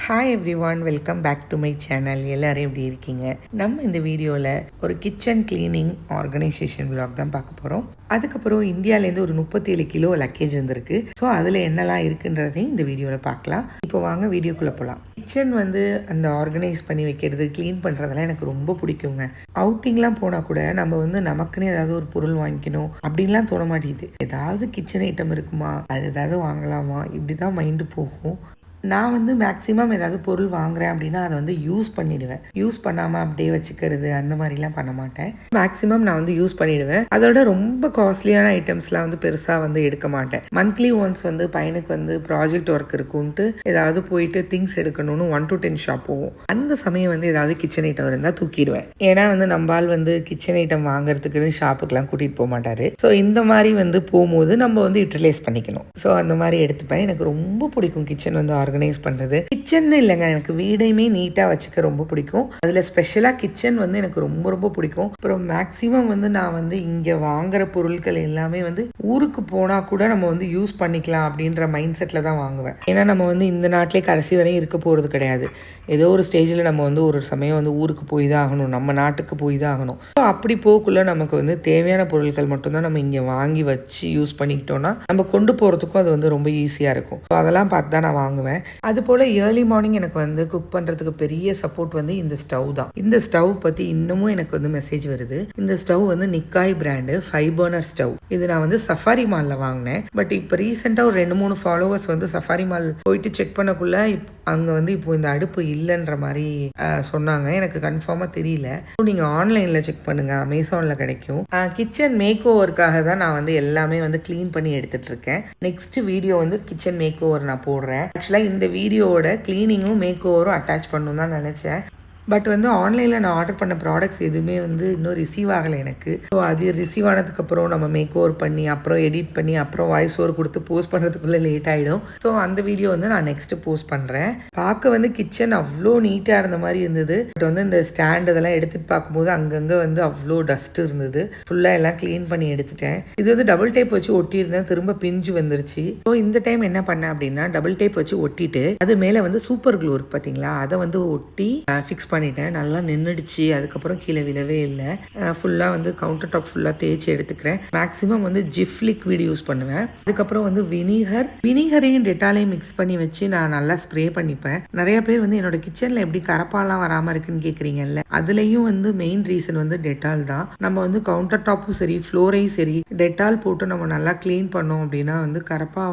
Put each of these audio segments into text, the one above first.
Hi everyone, welcome back to my channel. எல்லோரும் எப்படி இருக்கீங்க? நம்ம இந்த வீடியோவில் ஒரு கிச்சன் கிளீனிங் ஆர்கனைசேஷன் விலாக் தான் பார்க்க போகிறோம். அதுக்கப்புறம் இந்தியாவிலேருந்து ஒரு 37 கிலோ லக்கேஜ் வந்திருக்கு. ஸோ அதில் என்னெல்லாம் இருக்குன்றதையும் இந்த வீடியோவில் பார்க்கலாம். இப்போ வாங்க வீடியோக்குள்ளே போகலாம். கிச்சன் அந்த ஆர்கனைஸ் பண்ணி வைக்கிறது, க்ளீன் பண்ணுறதெல்லாம் எனக்கு ரொம்ப பிடிக்குங்க. அவுட்டிங்லாம் போனால் கூட நம்ம நமக்குன்னு ஏதாவது ஒரு பொருள் வாங்கிக்கணும் அப்படின்லாம் தோண மாட்டேங்குது. ஏதாவது கிச்சன் ஐட்டம் இருக்குமா, அது ஏதாவது வாங்கலாமா, இப்படி தான் மைண்டு போகும். நான் மேக்ஸிமம் ஏதாவது பொருள் வாங்குறேன் அப்படின்னா அதை யூஸ் பண்ணிடுவேன். யூஸ் பண்ணாமல் அப்படியே வச்சுக்கிறது அந்த மாதிரிலாம் பண்ண மாட்டேன். மேக்ஸிமம் நான் யூஸ் பண்ணிடுவேன். அதோட ரொம்ப காஸ்ட்லியான ஐட்டம்ஸ்லாம் பெருசாக எடுக்க மாட்டேன். மந்த்லி ஒன்ஸ் பையனுக்கு ப்ராஜெக்ட் ஒர்க் இருக்கும்ட்டு ஏதாவது போயிட்டு திங்ஸ் எடுக்கணும்னு 1 to 10 ஷாப் போவோம். அந்த சமயம் ஏதாவது கிச்சன் ஐட்டம் இருந்தால் தூக்கிடுவேன். ஏன்னா நம்மால் கிச்சன் ஐட்டம் வாங்குறதுக்குன்னு ஷாப்புக்கெல்லாம் கூட்டிகிட்டு போக மாட்டாரு. ஸோ இந்த மாதிரி போகும்போது நம்ம யூட்டிலைஸ் பண்ணிக்கணும். ஸோ அந்த மாதிரி எடுத்துப்பேன். எனக்கு ரொம்ப பிடிக்கும் கிச்சன் ஆர்கனைஸ் பண்ணுறது. கிச்சன் இல்லைங்க, எனக்கு வீடையுமே நீட்டாக வச்சுக்க ரொம்ப பிடிக்கும். அதில் ஸ்பெஷலாக கிச்சன் எனக்கு ரொம்ப ரொம்ப பிடிக்கும். அப்புறம் மேக்ஸிமம் நான் இங்கே வாங்குற பொருட்கள் எல்லாமே ஊருக்கு போனால் கூட நம்ம யூஸ் பண்ணிக்கலாம் அப்படின்ற மைண்ட் செட்டில் தான் வாங்குவேன். ஏன்னா நம்ம இந்த நாட்டிலே கடைசி வரையும் இருக்க போகிறது கிடையாது. ஏதோ ஒரு ஸ்டேஜில் நம்ம ஒரு சமயம் ஊருக்கு போய் தான் ஆகணும், நம்ம நாட்டுக்கு போய் தான் ஆகணும். ஸோ அப்படி போக்குள்ள நமக்கு தேவையான பொருட்கள் மட்டும்தான் நம்ம இங்கே வாங்கி வச்சு யூஸ் பண்ணிக்கிட்டோம்னா நம்ம கொண்டு போகிறதுக்கும் அது ரொம்ப ஈஸியாக இருக்கும். ஸோ அதெல்லாம் பார்த்து தான் நான் வாங்குவேன். அது போல் ஏர்லி மார்னிங் எனக்கு குக் பண்ணுறதுக்கு பெரிய சப்போர்ட் இந்த ஸ்டவ் தான். இந்த ஸ்டவ் பற்றி இன்னமும் எனக்கு மெசேஜ் வருது. இந்த stove Nikkei brand 5 burner stove. இது நான் சஃபாரி மாலில் வாங்கினேன். பட் இப்போ ரீசெண்டாக ஒரு 2-3 ஃபாலோவர்ஸ் சஃபாரி மால் போயிட்டு செக் பண்ணக்குள்ள அங்கே இப்போ இந்த அடுப்பு இல்லைன்ற மாதிரி சொன்னாங்க. எனக்கு கன்ஃபார்மாக தெரியல. நீங்கள் ஆன்லைனில் செக் பண்ணுங்கள், அமேசானில் கிடைக்கும். கிச்சன் மேக் ஓவருக்காக தான் நான் எல்லாமே க்ளீன் பண்ணி எடுத்துகிட்டு இருக்கேன். Next video kitchen makeover நான் போடுறேன். ஆக்சுவலாக இந்த வீடியோவோட க்ளீனிங்கும் மேக் ஓவரும் அட்டாச் பண்ணணும் தான் நினச்சேன். பட் ஆன்லைனில் நான் ஆர்டர் பண்ண ப்ராடக்ட்ஸ் எதுவுமே இன்னும் ரிசீவ் ஆகலை எனக்கு. ஸோ அது ரிசீவ் ஆனதுக்கப்புறம் நம்ம மேக் ஓவர் பண்ணி அப்புறம் எடிட் பண்ணி அப்புறம் வாய்ஸ் ஓவர் கொடுத்து போஸ்ட் பண்ணுறதுக்குள்ளே லேட் ஆகிடும். ஸோ அந்த வீடியோ நான் நெக்ஸ்ட்டு போஸ்ட் பண்ணுறேன். பார்க்க கிச்சன் அவ்வளோ நீட்டாக இருந்த மாதிரி இருந்தது. பட் இந்த ஸ்டாண்ட் இதெல்லாம் எடுத்துகிட்டு பார்க்கும்போது அங்கங்கே அவ்வளோ டஸ்ட் இருந்தது. ஃபுல்லாக எல்லாம் க்ளீன் பண்ணி எடுத்துட்டேன். இது டபுள் டேப் வச்சு ஒட்டியிருந்தேன், திரும்ப பிஞ்சு வந்துருச்சு. ஸோ இந்த டைம் என்ன பண்ணேன் அப்படின்னா, டபுள் டேப் வச்சு ஒட்டிட்டு அது மேலே சூப்பர் க்ளூ இருக்கு பார்த்தீங்களா, அதை ஒட்டி ஃபிக்ஸ் பண்ணிட்டேன். நல்லா நின்றுடுச்சு. அதுக்கப்புறம் கீழே விழவே இல்லை. ஃபுல்லாக கவுண்டர் டாப் ஃபுல்லாக தேய்ச்சி எடுத்துக்கிறேன். மேக்ஸிமம் ஜிஃப் லிக்விட் யூஸ் பண்ணுவேன். அதுக்கப்புறம் வினிகரையும் டெட்டாலையும் மிக்ஸ் பண்ணி வச்சு நான் நல்லா ஸ்ப்ரே பண்ணிப்பேன். நிறைய பேர் என்னோட கிச்சனில் எப்படி கரப்பாலாம் வராமல் இருக்குன்னு கேட்குறீங்கல்ல, அதுலேயும் மெயின் ரீசன் டெட்டால் தான். நம்ம கவுண்டர் டாப்பும் சரி ஃப்ளோரையும் சரி டெட்டால் போட்டு நம்ம நல்லா க்ளீன் பண்ணோம் அப்படின்னா கரப்பா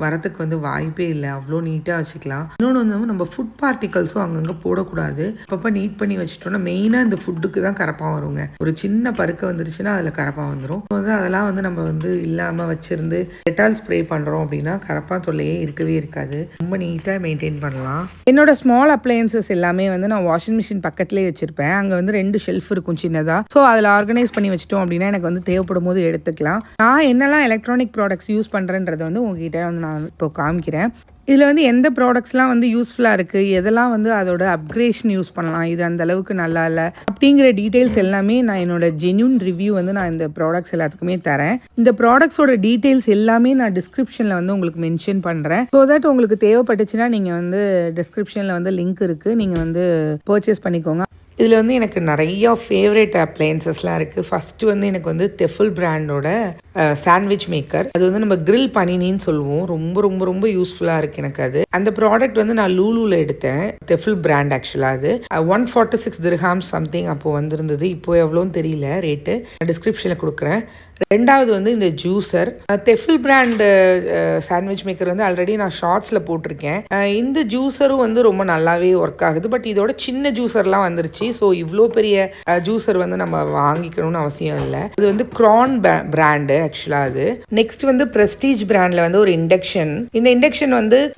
வரத்துக்கு வாய்ப்பே இல்லை. அவ்வளோ நீட்டாக வச்சுக்கலாம். இன்னொன்று நம்ம ஃபுட் பார்ட்டிகல்ஸும் அங்கங்கே போடக்கூடாது. அப்பப்போ நீட் பண்ணி வச்சுட்டோம்னா மெயினாக இந்த ஃபுட்டுக்கு தான் கரப்பாக வருங்க. ஒரு சின்ன பருக்க வந்துருச்சுன்னா அதில் கரப்பாக வந்துடும். அதெல்லாம் நம்ம இல்லாமல் வச்சிருந்து டெட்டால் ஸ்ப்ரே பண்ணுறோம் அப்படின்னா கரப்பா தொல்லையே இருக்கவே இருக்காது. ரொம்ப நீட்டாக மெயின்டைன் பண்ணலாம். என்னோட ஸ்மால் அப்ளையன்சஸ் எல்லாமே நான் வாஷிங் மிஷின் பக்கத்துலேயே வச்சிருப்பேன். அங்கே 2 ஷெல்ஃப் இருக்கும் சின்னதாக. ஸோ அதில் ஆர்கனைஸ் பண்ணி வச்சிட்டோம் அப்படின்னா எனக்கு தேவைப்படும் போது எடுத்துக்கலாம். நான் என்னெல்லாம் எலக்ட்ரானிக் ப்ராடக்ட்ஸ் யூஸ் பண்ணுறேன்றதை உங்ககிட்ட நான் இப்போ காமிக்கிறேன். இதில் எந்த ப்ராடக்ட்ஸ்லாம் யூஸ்ஃபுல்லாக இருக்குது, எதெல்லாம் அதோட அப்கிரேஷன் யூஸ் பண்ணலாம், இது அந்த அளவுக்கு நல்லா இல்லை அப்படிங்கிற டீட்டெயில்ஸ் எல்லாமே நான் என்னோட ஜென்யூன் ரிவ்யூ நான் இந்த ப்ராடக்ட்ஸ் எல்லாத்துக்குமே தரேன். இந்த ப்ராடக்ட்ஸோட டீட்டெயில்ஸ் எல்லாமே நான் டிஸ்கிரிப்ஷனில் உங்களுக்கு மென்ஷன் பண்ணுறேன். ஸோ தட் உங்களுக்கு தேவைப்பட்டுச்சுன்னா நீங்கள் டிஸ்கிரிப்ஷனில் லிங்க் இருக்குது, நீங்கள் பர்ச்சேஸ் பண்ணிக்கோங்க. இதில் எனக்கு நிறையா ஃபேவரட் அப்ளையன்சஸ்லாம் இருக்குது. ஃபஸ்ட்டு எனக்கு தெஃபில் பிராண்டோட சாண்ட்விச் மேக்கர். அது நம்ம கிரில் பனினின்னு சொல்லுவோம். ரொம்ப ரொம்ப ரொம்ப யூஸ்ஃபுல்லாக இருக்குது எனக்கு அது. அந்த ப்ராடக்ட் நான் லூலூவில் எடுத்தேன். தெஃபில் பிராண்ட் ஆக்சுவலாக அது 146 dirhams சம்திங் அப்போது வந்திருந்தது. இப்போ எவ்வளோன்னு தெரியல ரேட்டு, டிஸ்கிரிப்ஷனில் கொடுக்குறேன். ரெண்டாவது இந்த juicer. Tefal brand sandwich maker already நான் ஷார்ட்ஸில் போட்டிருக்கேன். இந்த ஜூஸரும் ரொம்ப நல்லாவே ஒர்க் ஆகுது. பட் இதோட சின்ன ஜூஸர்லாம் வந்துருச்சு. ஸோ இவ்வளோ பெரிய ஜூஸர் நம்ம வாங்கிக்கணும்னு அவசியம் இல்லை. இது க்ரான் பிராண்டு ஆக்சுவலாக அது. நெக்ஸ்ட் பிரஸ்டீஜ் பிராண்டில் ஒரு இண்டக்ஷன். இந்த இண்டக்ஷன்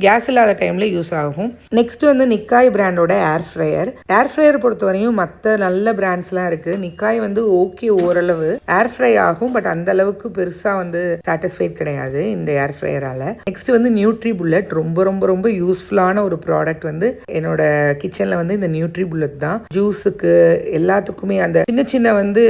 கேஸ் இல்லாத டைமில் யூஸ் ஆகும். நெக்ஸ்ட் நிக்காய் பிராண்டோட ஏர் ஃப்ரையர். ஏர் ஃப்ரையர் பொறுத்தவரையும் மற்ற நல்ல பிராண்ட்ஸ்லாம் இருக்குது. நிக்காய் ஓகே ஓரளவு ஏர் ஃப்ரை ஆகும். பட் அந்த அளவுக்கு பெருசாக சாட்டிஸ்ஃபைட் கிடையாது இந்த ஏர் ஃப்ரையரால். Next NutriBullet. ரொம்ப ரொம்ப ரொம்ப யூஸ்ஃபுல்லான ஒரு ப்ராடக்ட் என்னோட கிச்சனில் இந்த நியூட்ரி புல்லட் தான். ஜூஸ் ஜூஸுக்கு எல்லாத்துக்குமே அந்த சின்ன சின்ன வந்து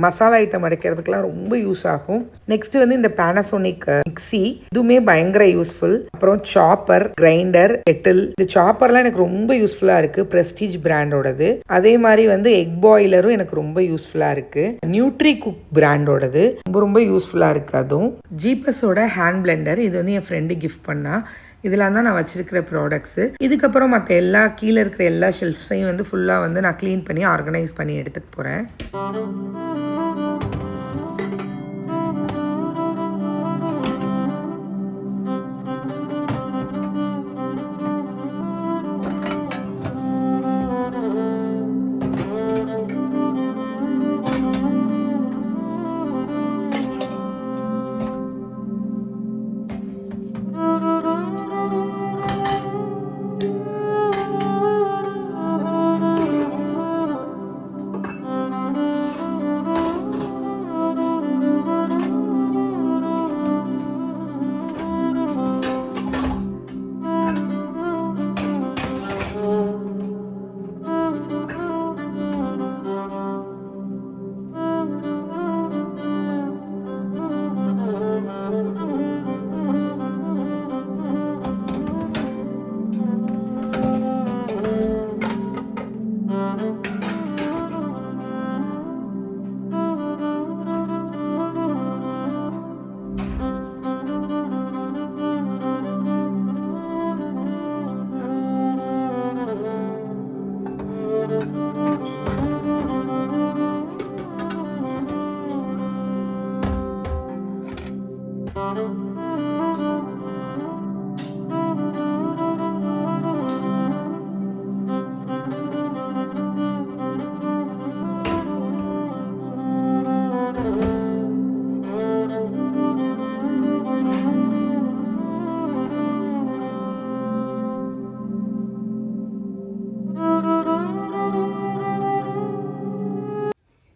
மசாலா ஐட்டம் அடைக்கிறதுக்கெல்லாம் ரொம்ப யூஸ் ஆகும். நெக்ஸ்ட் வந்து இந்த பேனாசோனிக் மிக்ஸி, இதுவுமே பயங்கர யூஸ்ஃபுல். அப்புறம் சாப்பர், கிரைண்டர், கெட்டில். இந்த சாப்பர்லாம் எனக்கு ரொம்ப யூஸ்ஃபுல்லாக இருக்குது, ப்ரெஸ்டீஜ் பிராண்டோடது. அதே மாதிரி வந்து எக் பாய்லரும் எனக்கு ரொம்ப யூஸ்ஃபுல்லாக இருக்குது, நியூட்ரி குக் பிராண்டோடது, ரொம்ப ரொம்ப யூஸ்ஃபுல்லாக இருக்குது. அதுவும் ஜீபஸோட ஹேண்ட் பிளெண்டர், இது வந்து என் ஃப்ரெண்டு கிஃப்ட் பண்ணா. இதெல்லாம் தான் நான் வச்சிருக்கிற ப்ராடக்ட்ஸு. இதுக்கப்புறம் மற்ற எல்லா கீழே இருக்கிற எல்லா ஷெல்ஃப்ஸையும் வந்து ஃபுல்லாக வந்து நான் க்ளீன் பண்ணி ஆர்கனைஸ் பண்ணி எடுத்துக்க போகிறேன்.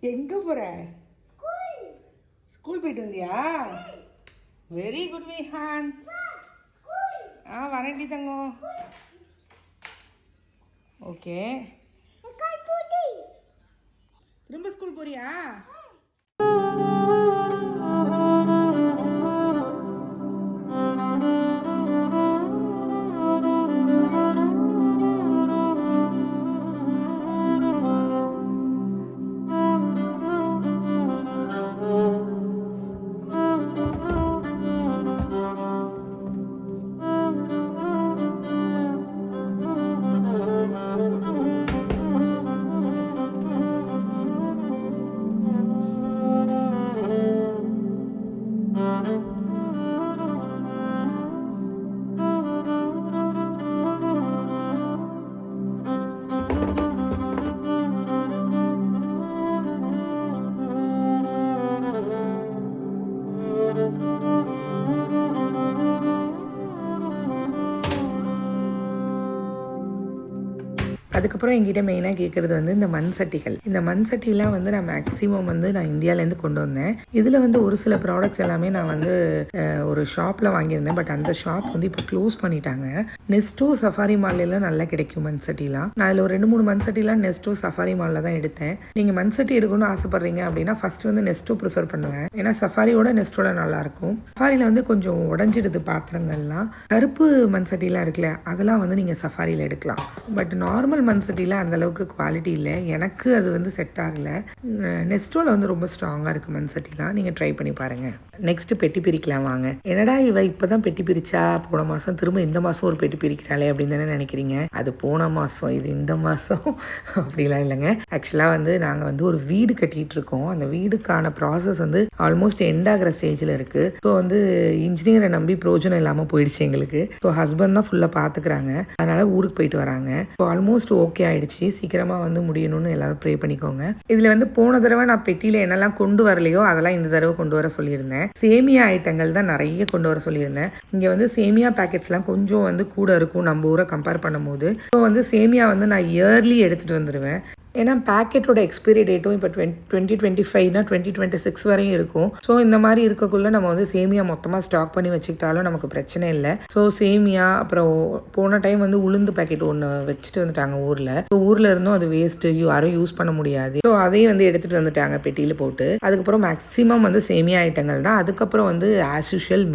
எங்கே போகிற? ஸ்கூல் போயிட்டு வந்தியா? Very good Vihaan. வரேன்டி தங்கம். ஓகே, திரும்ப ஸ்கூல் போறியா? அதுக்கப்புறம் என்கிட்ட மெயினாக கேட்குறது வந்து இந்த மண் சட்டிகள். இந்த மண் சட்டிலாம் வந்து நான் மேக்ஸிமம் வந்து நான் இந்தியாவிலேருந்து கொண்டு வந்தேன். இதில் வந்து ஒரு சில ப்ராடக்ட்ஸ் எல்லாமே நான் வந்து ஒரு ஷாப்பில் வாங்கியிருந்தேன். பட் அந்த ஷாப் வந்து இப்போ க்ளோஸ் பண்ணிட்டாங்க. நெஸ்டோ சஃபாரி மால்லாம் நல்லா கிடைக்கும் மண் சட்டிலாம். நான் அதில் ஒரு 2-3 மண் சட்டிலாம் நெஸ்டோ சஃபாரி மாலில் தான் எடுத்தேன். நீங்கள் மண் சட்டி எடுக்கணும்னு ஆசைப்பட்றீங்க அப்படின்னா ஃபஸ்ட்டு வந்து நெஸ்டோ ப்ரிஃபர் பண்ணுவேன். ஏன்னா சஃபாரியோட நெஸ்டோட நல்லாயிருக்கும். சஃபாரியில் வந்து கொஞ்சம் உடஞ்சிடுது பாத்திரங்கள்லாம். கருப்பு மண் சட்டிலாம் இருக்குல்ல, அதெல்லாம் வந்து நீங்கள் சஃபாரியில் எடுக்கலாம். பட் நார்மல் மண் சட்டியில் அந்தளவுக்கு குவாலிட்டி இல்லை, எனக்கு அது வந்து செட் ஆகலை. நெஸ்டோவில் வந்து ரொம்ப ஸ்ட்ராங்காக இருக்குது மண் சட்டிலாம், நீங்கள் ட்ரை பண்ணி பாருங்கள். நெக்ஸ்ட்டு பெட்டி பிரிக்கலாம் வாங்க. என்னடா இவ இப்போ தான் பெட்டி பிரித்தா, போன மாதம் திரும்ப இந்த மாதம் ஒரு பெட்டி பிரிக்கிறாளே அப்படின்னு தானே நினைக்கிறீங்க. அது போன மாதம், இது இந்த மாதம் அப்படிலாம் இல்லைங்க. ஆக்சுவலாக வந்து நாங்கள் வந்து ஒரு வீடு கட்டிகிட்டு இருக்கோம். அந்த வீடுக்கான ப்ராசஸ் வந்து ஆல்மோஸ்ட் எண்ட் ஆகிற ஸ்டேஜில் இருக்குது. ஸோ வந்து இன்ஜினியரை நம்பி பிரோஜனம் இல்லாமல் போயிடுச்சு எங்களுக்கு. ஸோ ஹஸ்பண்ட் தான் ஃபுல்லாக பார்த்துக்கிறாங்க, அதனால் ஊருக்கு போயிட்டு வராங்க. ஸோ ஆல்மோஸ்ட் ஓகே ஆகிடுச்சு. சீக்கிரமாக வந்து முடியணும்னு எல்லோரும் ப்ரே பண்ணிக்கோங்க. இதில் வந்து போன தடவை நான் பெட்டியில் என்னெல்லாம் கொண்டு வரலையோ அதெல்லாம் இந்த தடவை கொண்டு வர சொல்லியிருந்தேன். சேமியா ஐட்டங்கள் தான் நிறைய கொண்டு வர சொல்லியிருந்தேன். இங்கே வந்து சேமியா பேக்கெட்ஸ்லாம் கொஞ்சம் வந்து கூட இருக்கும் நம்ம ஊரை கம்பேர் பண்ணும்போது. ஸோ வந்து சேமியா வந்து நான் இயர்லி எடுத்துகிட்டு வந்துடுவேன். ஏன்னா பேக்கெட்டோட எக்ஸ்பைரி டேட்டும் இப்போ 2025னா 2026 வரையும் இருக்கும். ஸோ இந்த மாதிரி இருக்கக்குள்ள நம்ம வந்து சேமியா மொத்தமாக ஸ்டாக் பண்ணி வச்சுக்கிட்டாலும் நமக்கு பிரச்சனை இல்லை. ஸோ சேமியா அப்புறம் போன டைம் வந்து உளுந்து பேக்கெட் ஒன்று வச்சுட்டு வந்துட்டாங்க ஊரில். ஸோ ஊரில் இருந்தும் அது வேஸ்ட்டு, யாரும் யூஸ் பண்ண முடியாது. ஸோ அதையும் வந்து எடுத்துகிட்டு வந்துட்டாங்க பெட்டியில் போட்டு. அதுக்கப்புறம் மேக்ஸிமம் வந்து சேமியா ஐட்டங்கள் தான். அதுக்கப்புறம் வந்து ஆஸ் யூஷுவல்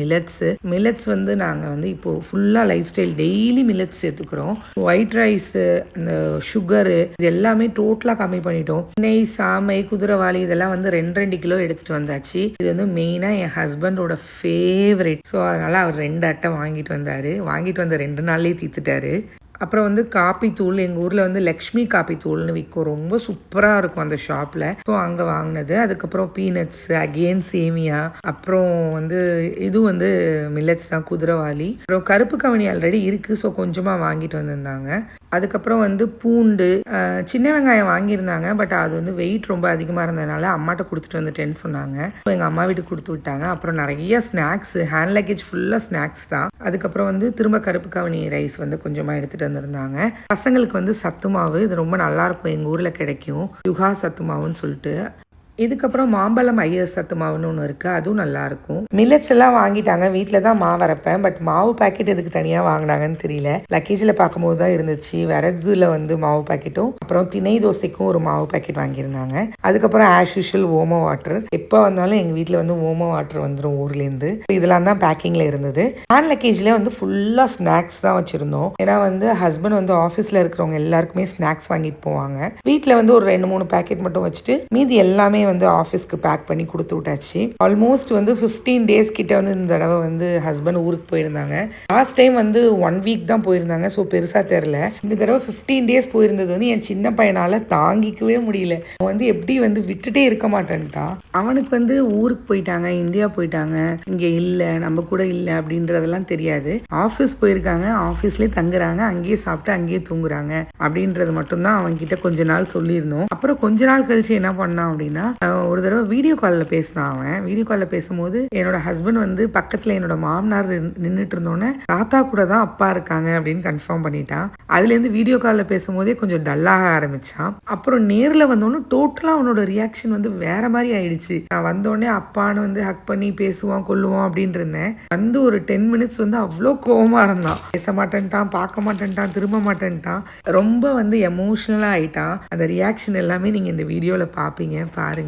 மில்லட்ஸ் வந்து நாங்கள் வந்து இப்போது ஃபுல்லாக லைஃப் ஸ்டைல் டெய்லி மில்லட்ஸ் சேர்த்துக்கிறோம். ஒயிட் ரைஸு, அந்த சுகரு, இது எல்லாமே டோட்டலாக கம்மி பண்ணிட்டோம். நெய், சாமை, குதிரைவாளி இதெல்லாம் வந்து 2 கிலோ எடுத்துகிட்டு வந்தாச்சு. இது வந்து மெயினாக என் ஹஸ்பண்டோட ஃபேவரேட். ஸோ அதனால் அவர் 2 அட்டை வாங்கிட்டு வந்தார். வாங்கிட்டு வந்த 2 நாள்லேயே தீர்த்துட்டாரு. அப்புறம் வந்து காப்பி தூள், எங்கள் ஊரில் வந்து லக்ஷ்மி காப்பி தூள்னு விற்கும். ரொம்ப சூப்பராக இருக்கும் அந்த ஷாப்பில். ஸோ அங்கே வாங்கினது. அதுக்கப்புறம் பீனட்ஸ், அகெயின் சேமியா, அப்புறம் வந்து இது வந்து மில்லட்ஸ் தான், குதிரைவாளி. அப்புறம் கருப்பு கவனி ஆல்ரெடி இருக்குது. ஸோ கொஞ்சமாக வாங்கிட்டு வந்திருந்தாங்க. அதுக்கப்புறம் வந்து பூண்டு, சின்ன வெங்காயம் வாங்கியிருந்தாங்க. பட் அது வந்து வெயிட் ரொம்ப அதிகமாக இருந்ததுனால அம்மாட்ட கொடுத்துட்டு வந்துட்டேன்னு சொன்னாங்க. ஸோ எங்கள் அம்மா வீட்டுக்கு கொடுத்து விட்டாங்க. அப்புறம் நிறைய ஸ்நாக்ஸ், ஹேண்ட் லக்கேஜ் ஃபுல்லாக ஸ்நாக்ஸ் தான். அதுக்கப்புறம் வந்து திரும்ப கருப்பு கவனி ரைஸ் வந்து கொஞ்சமாக எடுத்துகிட்டு வந்திருந்தாங்க. பசங்களுக்கு வந்து சத்து மாவு, இது ரொம்ப நல்லாயிருக்கும், எங்கள் ஊரில் கிடைக்கும், யுகா சத்து மாவுன்னு சொல்லிட்டு. இதுக்கப்புறம் மாம்பழம் ஐயர் சத்து மாவுன்னு ஒன்று இருக்குது, அதுவும் நல்லாயிருக்கும். மில்லட்ஸ் எல்லாம் வாங்கிட்டாங்க. வீட்டில் தான் மாவு அரைப்பேன். பட் மாவு பேக்கெட் எதுக்கு தனியாக வாங்கினாங்கன்னு தெரியல. லக்கேஜில் பார்க்கும்போது தான் இருந்துச்சு. விறகுல வந்து மாவு பேக்கெட்டும், அப்புறம் திணை தோசைக்கும் ஒரு மாவு பேக்கெட் வாங்கியிருந்தாங்க. அதுக்கப்புறம் ஆஸ் யூஷுவல் ஓமோ வாட்டர். எப்போ வந்தாலும் எங்கள் வீட்டில் வந்து ஓமோ வாட்டர் வந்துடும் ஊர்லேருந்து. இதெல்லாம் தான் பேக்கிங்கில் இருந்தது. ஹேண்ட் லக்கேஜில் வந்து ஃபுல்லாக ஸ்நாக்ஸ் தான் வச்சுருந்தோம். ஏன்னா வந்து ஹஸ்பண்ட் வந்து ஆஃபீஸில் இருக்கிறவங்க எல்லாருக்குமே ஸ்நாக்ஸ் வாங்கிட்டு போவாங்க. வீட்டில் வந்து ஒரு 2-3 பேக்கெட் மட்டும் வச்சுட்டு மீதி எல்லாமே வந்து ஆஃபீஸ்க்கு பேக் பண்ணி கொடுத்து விட்டாச்சு. ஆல்மோஸ்ட் வந்து 15 டேஸ் கிட்ட வந்து இந்த தடவை வந்து ஹஸ்பண்ட் ஊருக்கு போயிருந்தாங்க. லாஸ்ட் டைம் வந்து 1 வீக் தான் போயிருந்தாங்க. ஸோ பெருசாக தெரில. இந்த தடவை 15 டேஸ் போயிருந்தது வந்து என் சின்ன பையனால் தாங்கிக்கவே முடியல. அவன் வந்து எப்படி வந்து விட்டுட்டே இருக்க மாட்டேன்ட்டான். அவனுக்கு வந்து ஊருக்கு போயிட்டாங்க, இந்தியா போயிட்டாங்க, இங்கே இல்லை, நம்ம கூட இல்லை அப்படின்றதெல்லாம் தெரியாது. ஆஃபீஸ் போயிருக்காங்க, ஆஃபீஸ்லேயே தங்குறாங்க, அங்கேயே சாப்பிட்டு அங்கேயே தூங்குறாங்க அப்படின்றது மட்டும்தான் அவன்கிட்ட கொஞ்ச நாள் சொல்லியிருந்தோம். அப்புறம் கொஞ்ச நாள் கழிச்சு என்ன பண்ணான் அப்படின்னா, ஒரு தடவை வீடியோ காலில் பேசினான். அவன் வீடியோ காலில் பேசும்போது என்னோட ஹஸ்பண்ட் வந்து பக்கத்தில் என்னோட மாமனார் நின்றுட்டு இருந்தோன்னே தாத்தா கூட தான் அப்பா இருக்காங்க அப்படின்னு கன்ஃபார்ம் பண்ணிட்டான். அதுலேருந்து வீடியோ காலில் பேசும்போதே கொஞ்சம் டல்லாக ஆரம்பித்தான். அப்புறம் நேரில் வந்தோன்னே டோட்டலாக அவனோட ரியாக்ஷன் வந்து வேற மாதிரி ஆயிடுச்சு. நான் வந்தோடனே அப்பான்னு வந்து ஹக் பண்ணி பேசுவான், கொல்லுவான் அப்படின்னு இருந்தேன். வந்து ஒரு 10 மினிட்ஸ் வந்து அவ்வளோ கோவமாக இருந்தான். பேச மாட்டேன்ட்டான், பார்க்க மாட்டேன்ட்டான், திரும்ப மாட்டேன்ட்டான். ரொம்ப வந்து எமோஷ்னலாக ஆயிட்டான். அந்த ரியாக்ஷன் எல்லாமே நீங்கள் இந்த வீடியோவில் பார்ப்பீங்க, பாருங்க.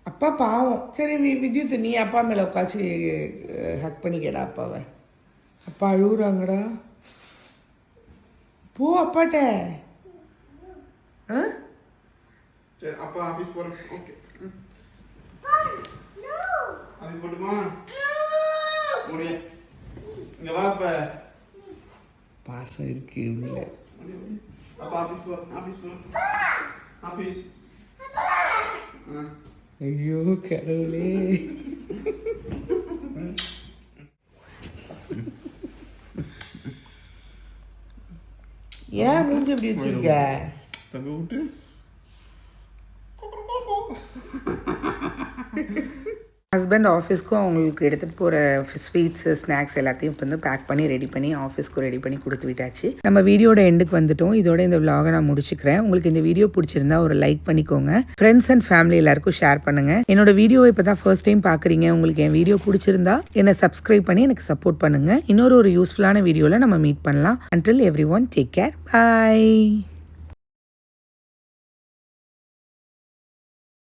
அப்பா பாவம். சரி வித்யுத், நீ அப்பா மேல உட்காச்சு ஹக் பண்ணிக்கடா அப்பாவை. அப்பா அழுகுறாங்கடா. போ அப்பாட்ட. அப்பா ஆபீஸ் போறேன். ஓகே. ஆபீஸ் போட்டுமா? முடிய. இங்க வா அப்பா. பாசம் இருக்கு உள்ள. அப்பா ஆபீஸ் போறேன். ஆபீஸ் போறேன். ஆபீஸ். ஐயோ கடவுளே. ஏன் மூஞ்சி எப்படி வச்சிருக்க? தம்பி விட்டு. ஹஸ்பண்ட் ஆஃபீஸ்க்கும் அவங்களுக்கு எடுத்துகிட்டு போகிற ஸ்வீட்ஸு, ஸ்நாக்ஸ் எல்லாத்தையும் வந்து பேக் பண்ணி ரெடி பண்ணி ஆஃபீஸ்க்கு ரெடி பண்ணி கொடுத்து விட்டாச்சு. நம்ம வீடியோட எண்டுக்கு வந்துட்டோம். இதோட இந்த விலாகை நான் முடிச்சுக்கிறேன். உங்களுக்கு இந்த வீடியோ பிடிச்சிருந்தா ஒரு லைக் பண்ணிக்கோங்க. ஃப்ரெண்ட்ஸ் அண்ட் ஃபேமிலி எல்லாருக்கும் ஷேர் பண்ணுங்கள். என்னோட வீடியோவை இப்போ தான் ஃபர்ஸ்ட் டைம் பார்க்குறீங்க, உங்களுக்கு என் வீடியோ பிடிச்சிருந்தா என்னை சப்ஸ்கிரைப் பண்ணி எனக்கு சப்போர்ட் பண்ணுங்கள். இன்னொரு யூஸ்ஃபுல்லான வீடியோவில் நம்ம மீட் பண்ணலாம். Until everyone, take care, பாய்.